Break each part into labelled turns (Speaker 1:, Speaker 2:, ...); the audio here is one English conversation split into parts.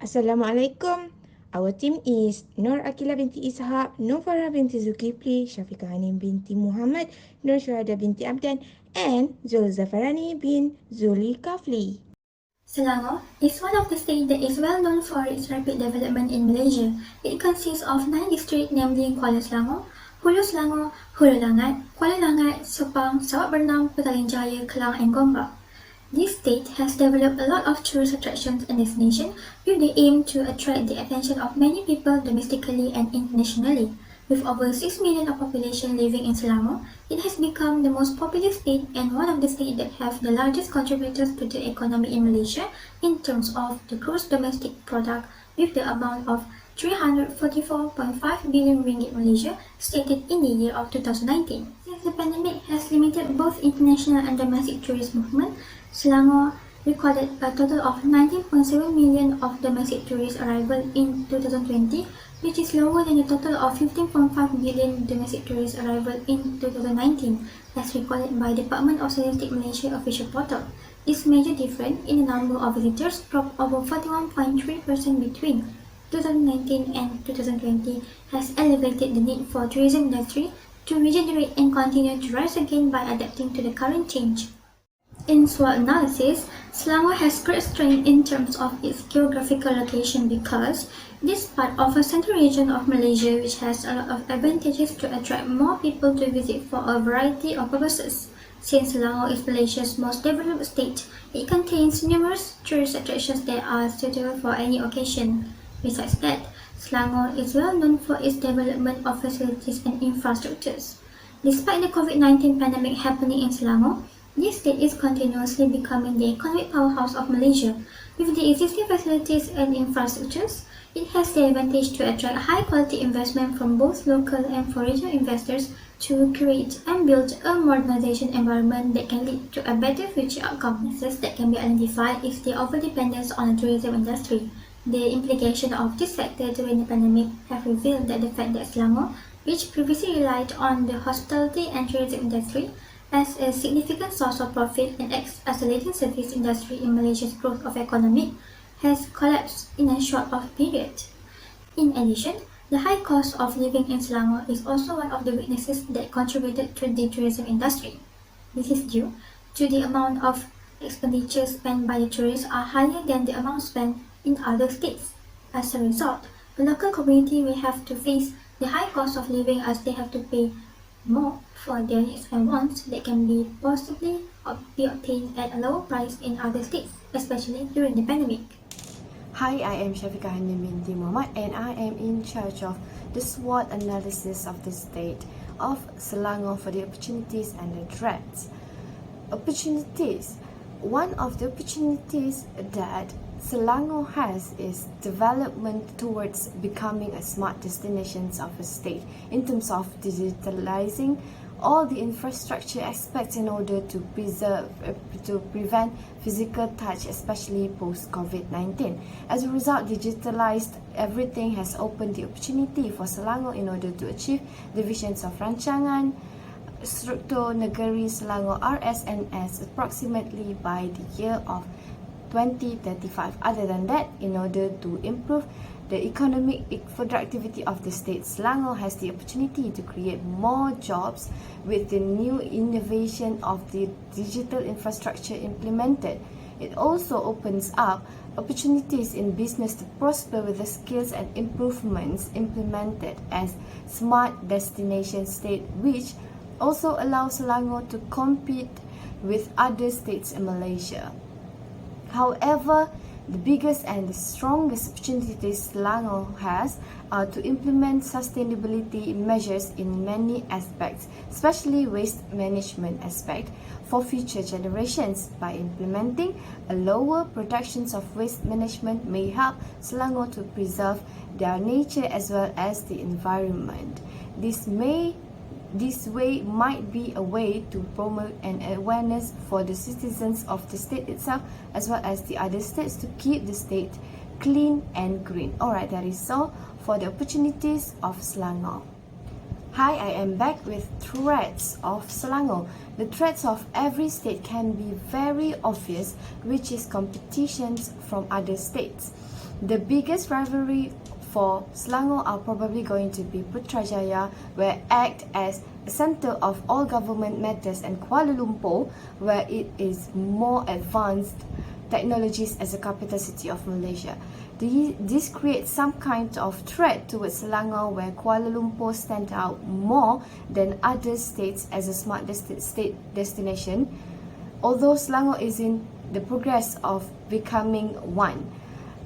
Speaker 1: Assalamualaikum. Our team is Nur Akila binti Ishaq, Nur Farah binti Zulkifli, Syafiqah Hanim binti Muhammad, Nur Syuhada binti Abdan, and Zul Zafarani bin Zulkifli.
Speaker 2: Selangor is one of the states that is well known for its rapid development in Malaysia. It consists of 9 districts namely Kuala Selangor, Hulu Selangor, Hulu Langat, Kuala Langat, Sepang, Sarawak Bernam, Petaling Jaya, Kelang and Gombak. This state has developed a lot of tourist attractions and destinations with the aim to attract the attention of many people domestically and internationally. With over 6 million of population living in Selangor, it has become the most populous state and one of the states that have the largest contributors to the economy in Malaysia in terms of the gross domestic product with the amount of 344.5 billion ringgit Malaysia stated in the year of 2019. Since the pandemic has limited both international and domestic tourist movement, Selangor recorded a total of 19.7 million of domestic tourist arrival in 2020, which is lower than the total of 15.5 billion domestic tourist arrival in 2019, as recorded by Department of Statistics Malaysia official portal. This major difference in the number of visitors dropped over 41.3% between 2019 and 2020 has elevated the need for tourism industry to regenerate and continue to rise again by adapting to the current change. In SWOT analysis, Selangor has great strength in terms of its geographical location because this part of a central region of Malaysia which has a lot of advantages to attract more people to visit for a variety of purposes. Since Selangor is Malaysia's most developed state, it contains numerous tourist attractions that are suitable for any occasion. Besides that, Selangor is well known for its development of facilities and infrastructures. Despite the COVID-19 pandemic happening in Selangor, this state is continuously becoming the economic powerhouse of Malaysia. With the existing facilities and infrastructures, it has the advantage to attract high-quality investment from both local and foreign investors to create and build a modernization environment that can lead to a better future outcome. Weaknesses that can be identified is the overdependence on the tourism industry. The implication of this factor during the pandemic have revealed that the fact that Selangor, which previously relied on the hospitality and tourism industry, as a significant source of profit and acts as a leading service industry in Malaysia's growth of economy, has collapsed in a short period. In addition, the high cost of living in Selangor is also one of the weaknesses that contributed to the tourism industry. This is due to the amount of expenditure spent by the tourists are higher than the amount spent in other states. As a result, the local community will have to face the high cost of living as they have to pay more for their needs and wants that can be possibly be obtained at a lower price in other states, especially during the pandemic.
Speaker 3: Hi, I am Syafiqah Hanim binti Muhammad and I am in charge of the SWOT analysis of the state of Selangor for the opportunities and the threats. Opportunities. One of the opportunities that Selangor has is development towards becoming a smart destination of a state in terms of digitalizing all the infrastructure aspects in order to prevent physical touch, especially post COVID-19. As a result, digitalized everything has opened the opportunity for Selangor in order to achieve the visions of Rancangan Struktur Negeri Selangor RSNS approximately by the year of 2035. Other than that, in order to improve the economic productivity of the state, Selangor has the opportunity to create more jobs with the new innovation of the digital infrastructure implemented. It also opens up opportunities in business to prosper with the skills and improvements implemented as smart destination state, which also allows Selangor to compete with other states in Malaysia. However, the biggest and the strongest opportunities Selangor has are to implement sustainability measures in many aspects, especially waste management aspect for future generations. By implementing a lower productions of waste management may help Selangor to preserve their nature as well as the environment. This way might be a way to promote an awareness for the citizens of the state itself as well as the other states to keep the state clean and green. Alright, that is all for the opportunities of Selangor. Hi, I am back with threats of Selangor. The threats of every state can be very obvious, which is competitions from other states. The biggest rivalry for Selangor are probably going to be Putrajaya, where act as a center of all government matters, and Kuala Lumpur, where it is more advanced technologies as a capital city of Malaysia. This creates some kind of threat towards Selangor, where Kuala Lumpur stand out more than other states as a smart state destination, although Selangor is in the progress of becoming one.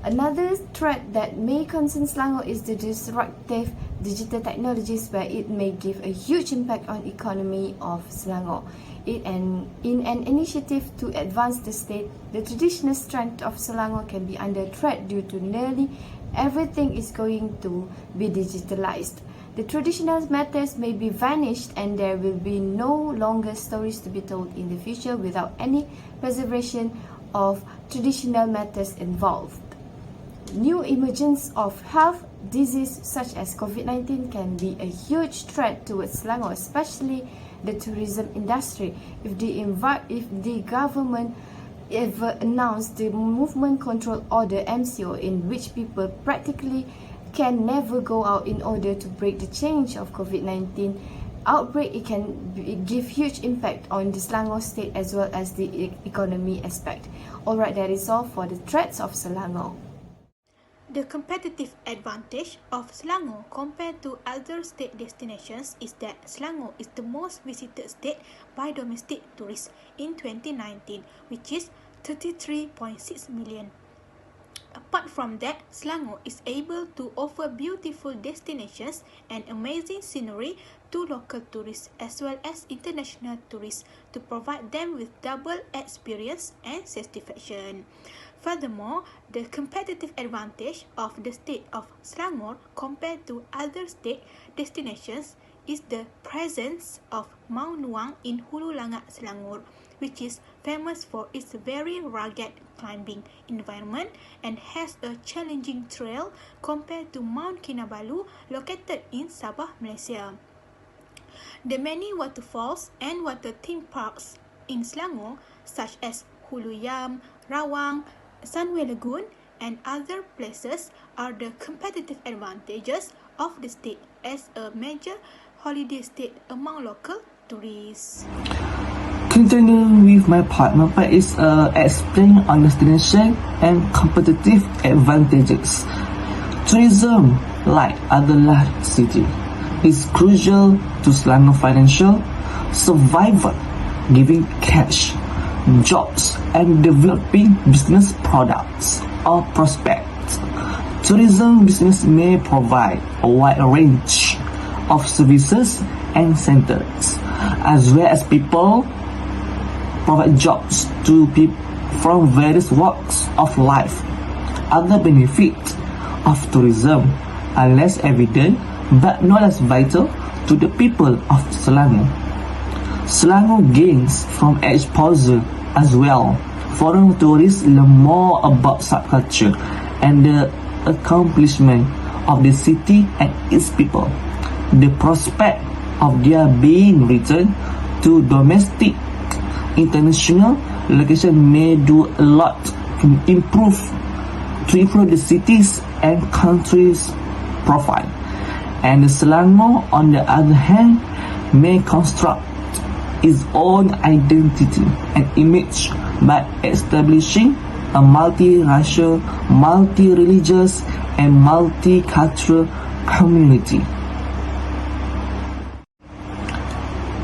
Speaker 3: Another threat that may concern Selangor is the disruptive digital technologies, where it may give a huge impact on economy of Selangor. In an initiative to advance the state, the traditional strength of Selangor can be under threat due to nearly everything is going to be digitalized. The traditional matters may be vanished, and there will be no longer stories to be told in the future without any preservation of traditional matters involved. New emergence of health disease such as COVID-19 can be a huge threat towards Selangor, especially the tourism industry. If the government ever announced the Movement Control Order (MCO), in which people practically can never go out in order to break the chain of COVID-19 outbreak, it can give huge impact on the Selangor state as well as the economy aspect. Alright, that is all for the threats of Selangor.
Speaker 4: The competitive advantage of Selangor compared to other state destinations is that Selangor is the most visited state by domestic tourists in 2019, which is 33.6 million. Apart from that, Selangor is able to offer beautiful destinations and amazing scenery to local tourists as well as international tourists to provide them with double experience and satisfaction. Furthermore, the competitive advantage of the state of Selangor compared to other state destinations is the presence of Mount Nuang in Hulu Langat, Selangor, which is famous for its very rugged climbing environment and has a challenging trail compared to Mount Kinabalu located in Sabah, Malaysia. The many waterfalls and water theme parks in Selangor, such as Hulu Yam, Rawang, Sunway Lagoon, and other places are the competitive advantages of the state as a major holiday state among local tourists.
Speaker 5: Continuing with my part is explain on destination and competitive advantages. Tourism, like other large cities, is crucial to Selangor financial survival, giving cash, jobs, and developing business products or prospects. Tourism business may provide a wide range of services and centers, as well as people provide jobs to people from various walks of life. Other benefits of tourism are less evident but not as vital to the people of Selangor. Selangor gains from exposure as well. Foreign tourists learn more about subculture and the accomplishment of the city and its people. The prospect of their being returned to domestic international location may do a lot to improve the city's and country's profile. And Selangor, on the other hand, may construct its own identity and image by establishing a multiracial, multi-religious, and multicultural community.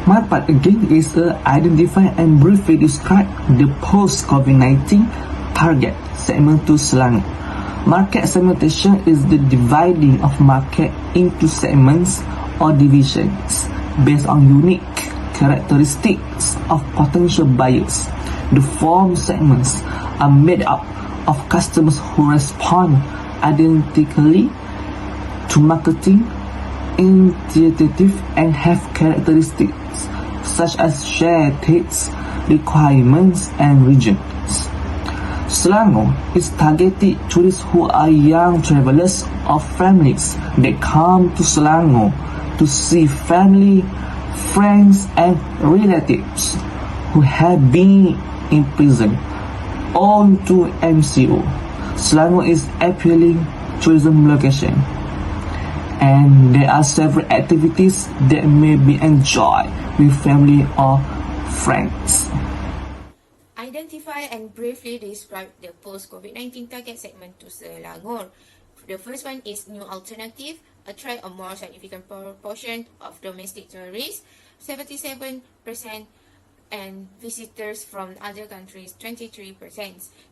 Speaker 5: My part again is identify and briefly describe the post-COVID-19 target segment to Selangor. Market segmentation is the dividing of market into segments or divisions based on unique characteristics of potential buyers. The four segments are made up of customers who respond identically to marketing initiative and have characteristics such as shared tastes, requirements, and regions. Selangor is targeted tourists who are young travelers or families that come to Selangor to see family, friends, and relatives who have been imprisoned on to MCO. Selangor is appealing tourism location, and there are several activities that may be enjoyed with family or friends.
Speaker 1: Identify and briefly describe the post-COVID-19 target segment to Selangor. The first one is new alternative, attract a more significant proportion of domestic tourists, 77%, and visitors from other countries, 23%.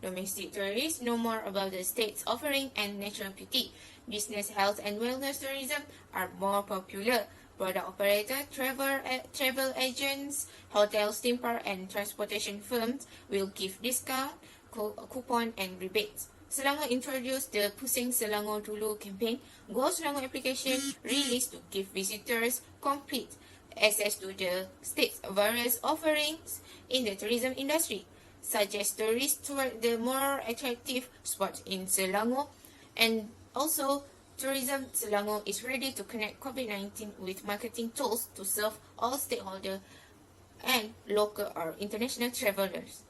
Speaker 1: Domestic tourists know more about the state's offering and natural beauty. Business, health, and wellness tourism are more popular. Product operator, travel agents, hotels, theme park, and transportation firms will give discount, coupon, and rebates. Selangor introduced the Pusing Selangor Dulu campaign. Go Selangor application released to give visitors complete access to the state's various offerings in the tourism industry. Suggest tourists toward the more attractive spots in Selangor, and also Tourism Selangor is ready to connect COVID-19 with marketing tools to serve all stakeholders and local or international travelers.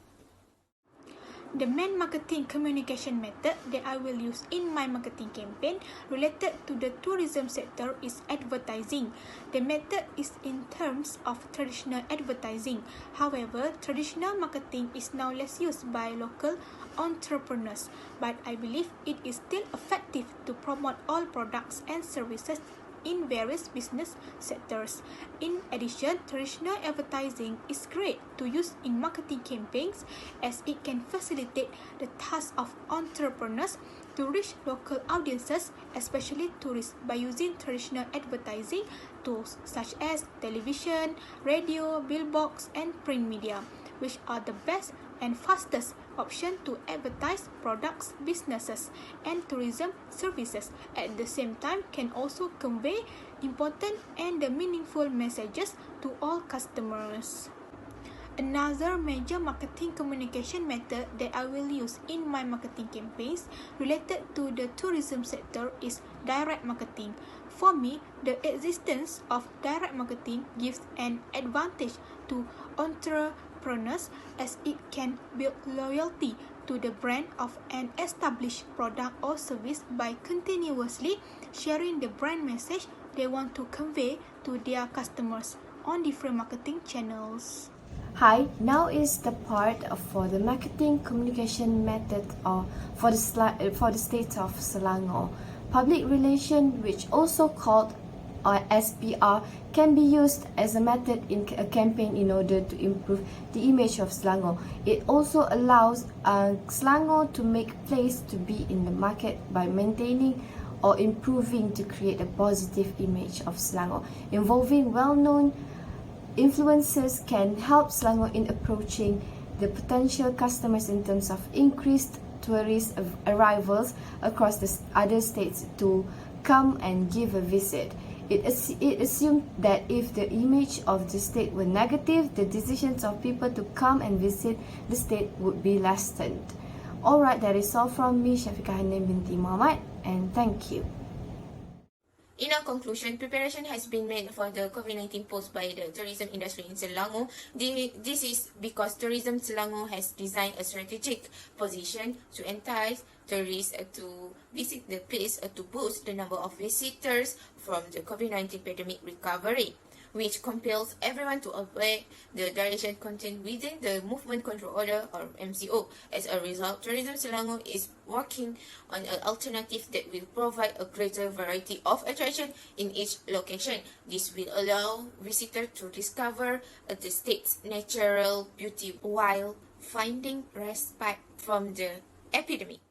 Speaker 4: The main marketing communication method that I will use in my marketing campaign related to the tourism sector is advertising. The method is in terms of traditional advertising. However, traditional marketing is now less used by local entrepreneurs, but I believe it is still effective to promote all products and services in various business sectors. In addition, traditional advertising is great to use in marketing campaigns as it can facilitate the task of entrepreneurs to reach local audiences, especially tourists, by using traditional advertising tools such as television, radio, billboards, and print media, which are the best and fastest option to advertise products, businesses, and tourism services. At the same time, can also convey important and meaningful messages to all customers. Another major marketing communication method that I will use in my marketing campaigns related to the tourism sector is direct marketing. For me, the existence of direct marketing gives an advantage to entrepreneurs as it can build loyalty to the brand of an established product or service by continuously sharing the brand message they want to convey to their customers on different marketing channels.
Speaker 3: Hi, now is the part for the marketing communication method for the state of Selangor. Public relation, which also called SPR, can be used as a method in a campaign in order to improve the image of Selangor. It also allows Selangor to make place to be in the market by maintaining or improving to create a positive image of Selangor. Involving well-known influencers can help Selangor in approaching the potential customers in terms of increased tourist arrivals across the other states to come and give a visit. It assumed that if the image of the state were negative, the decisions of people to come and visit the state would be lessened. Alright, that is all from me, Syafiqah Hanim binti Muhammad, and thank you.
Speaker 1: In our conclusion, preparation has been made for the COVID-19 posed by the tourism industry in Selangor. This is because Tourism Selangor has designed a strategic position to entice tourists to visit the place to boost the number of visitors from the COVID-19 pandemic recovery, which compels everyone to obey the direction contained within the Movement Control Order or MCO. As a result, Tourism Selangor is working on an alternative that will provide a greater variety of attraction in each location. This will allow visitors to discover the state's natural beauty while finding respite from the epidemic.